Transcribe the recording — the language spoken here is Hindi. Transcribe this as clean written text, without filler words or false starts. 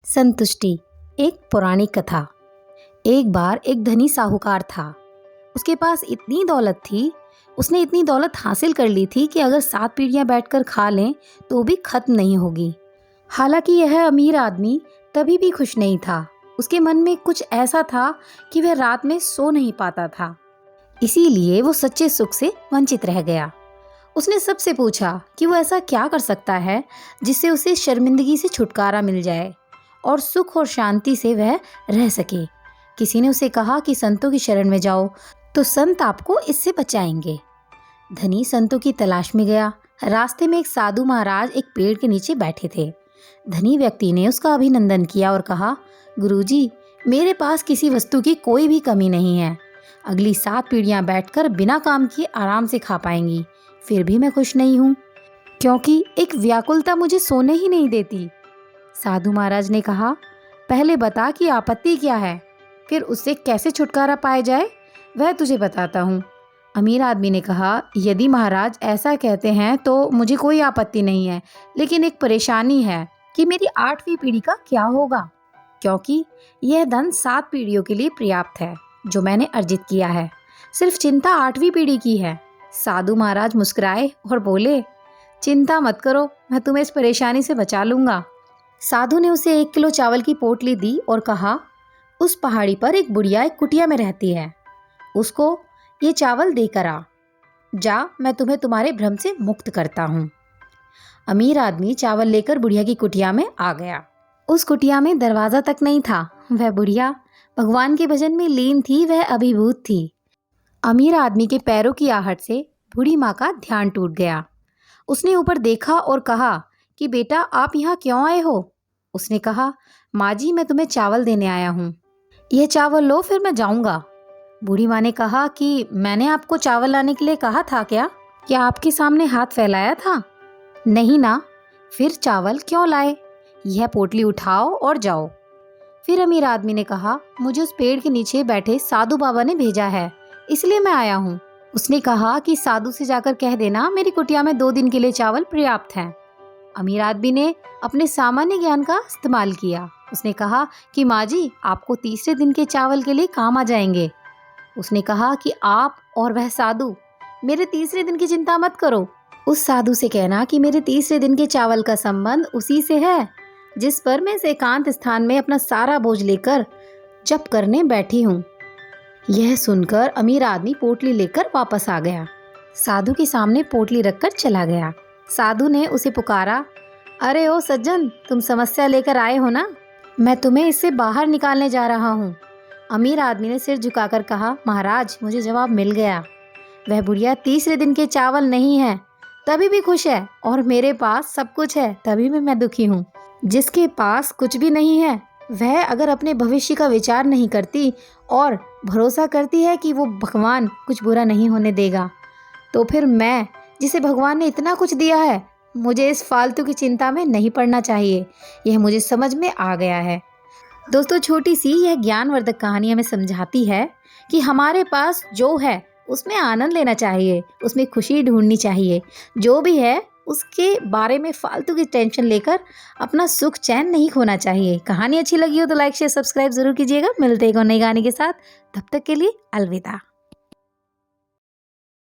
संतुष्टि। एक पौराणिक कथा। एक बार एक धनी साहूकार था। उसके पास इतनी दौलत थी, उसने इतनी दौलत हासिल कर ली थी कि अगर 7 पीढ़ियां बैठकर खा लें तो भी खत्म नहीं होगी। हालांकि यह अमीर आदमी तभी भी खुश नहीं था। उसके मन में कुछ ऐसा था कि वह रात में सो नहीं पाता था। इसीलिए वो सच्चे सुख से वंचित रह गया। उसने सबसे पूछा कि वो ऐसा क्या कर सकता है जिससे उसे शर्मिंदगी से छुटकारा मिल जाए और सुख और शांति से वह रह सके। किसी ने उसे कहा कि संतों की शरण में जाओ तो संत आपको इससे बचाएंगे। धनी संतों की तलाश में गया। रास्ते में एक साधु महाराज एक पेड़ के नीचे बैठे थे। धनी व्यक्ति ने उसका अभिनंदन किया और कहा, गुरुजी, मेरे पास किसी वस्तु की कोई भी कमी नहीं है। अगली 7 पीढ़ियां बैठकर बिना काम किए आराम से खा पाएंगी। फिर भी मैं खुश नहीं हूँ, क्योंकि एक व्याकुलता मुझे सोने ही नहीं देती। साधु महाराज ने कहा, पहले बता कि आपत्ति क्या है, फिर उससे कैसे छुटकारा पाया जाए वह तुझे बताता हूँ। अमीर आदमी ने कहा, यदि महाराज ऐसा कहते हैं तो मुझे कोई आपत्ति नहीं है, लेकिन एक परेशानी है कि मेरी 8वीं पीढ़ी का क्या होगा, क्योंकि यह धन 7 पीढ़ियों के लिए पर्याप्त है जो मैंने अर्जित किया है। सिर्फ चिंता 8वीं पीढ़ी की है। साधु महाराज मुस्कुराए और बोले, चिंता मत करो, मैं तुम्हें इस परेशानी से बचा लूंगा। साधु ने उसे 1 किलो चावल की पोटली दी और कहा, उस पहाड़ी पर एक बुढ़िया एक कुटिया में रहती है, उसको ये चावल देकर आ। जा, मैं तुम्हें तुम्हारे भ्रम से मुक्त करता हूँ। अमीर आदमी चावल लेकर बुढ़िया की कुटिया में आ गया। उस कुटिया में दरवाजा तक नहीं था। वह बुढ़िया भगवान के भजन में लीन थी, वह अभिभूत थी। अमीर आदमी के पैरों की आहट से बूढ़ी माँ का ध्यान टूट गया। उसने ऊपर देखा और कहा कि बेटा, आप यहाँ क्यों आए हो? उसने कहा, माँ जी, मैं तुम्हें चावल देने आया हूँ। यह चावल लो, फिर मैं जाऊँगा। बूढ़ी माँ ने कहा कि मैंने आपको चावल लाने के लिए कहा था क्या आपके सामने हाथ फैलाया था? नहीं ना, फिर चावल क्यों लाए? यह पोटली उठाओ और जाओ। फिर अमीर आदमी ने कहा, मुझे उस पेड़ के नीचे बैठे साधु बाबा ने भेजा है, इसलिए मैं आया हूँ। उसने कहा कि साधु से जाकर कह देना मेरी कुटिया में 2 दिन के लिए चावल पर्याप्त हैं। अमीर आदमी ने अपने सामान्य ज्ञान का इस्तेमाल किया। उसने कहा कि माँ जी, आपको तीसरे दिन के चावल के लिए काम आ जाएंगे। उसने कहा कि आप और वह साधु मेरे तीसरे दिन की चिंता मत करो। उस साधु से कहना कि मेरे तीसरे दिन के चावल का संबंध उसी से है जिस पर मैं इस एकांत स्थान में अपना सारा बोझ लेकर जप करने बैठी हूँ। यह सुनकर अमीर आदमी पोटली लेकर वापस आ गया। साधु के सामने पोटली रखकर चला गया। साधु ने उसे पुकारा, अरे ओ सज्जन, तुम समस्या लेकर आए हो ना? मैं तुम्हें इससे बाहर निकालने जा रहा हूँ। अमीर आदमी ने सिर झुकाकर कहा, महाराज, मुझे जवाब मिल गया। वह बुढ़िया तीसरे दिन के चावल नहीं है तभी भी खुश है, और मेरे पास सब कुछ है तभी भी मैं दुखी हूँ। जिसके पास कुछ भी नहीं है वह अगर अपने भविष्य का विचार नहीं करती और भरोसा करती है कि वो भगवान कुछ बुरा नहीं होने देगा, तो फिर मैं, जिसे भगवान ने इतना कुछ दिया है, मुझे इस फालतू की चिंता में नहीं पड़ना चाहिए। यह मुझे समझ में आ गया है। दोस्तों, छोटी सी यह ज्ञानवर्धक कहानी हमें समझाती है कि हमारे पास जो है उसमें आनंद लेना चाहिए, उसमें खुशी ढूंढनी चाहिए। जो भी है उसके बारे में फालतू की टेंशन लेकर अपना सुख चैन नहीं खोना चाहिए। कहानी अच्छी लगी हो तो लाइक शेयर सब्सक्राइब जरूर कीजिएगा। मिलते हैं एक और नई कहानी के साथ। तब तक के लिए अलविदा।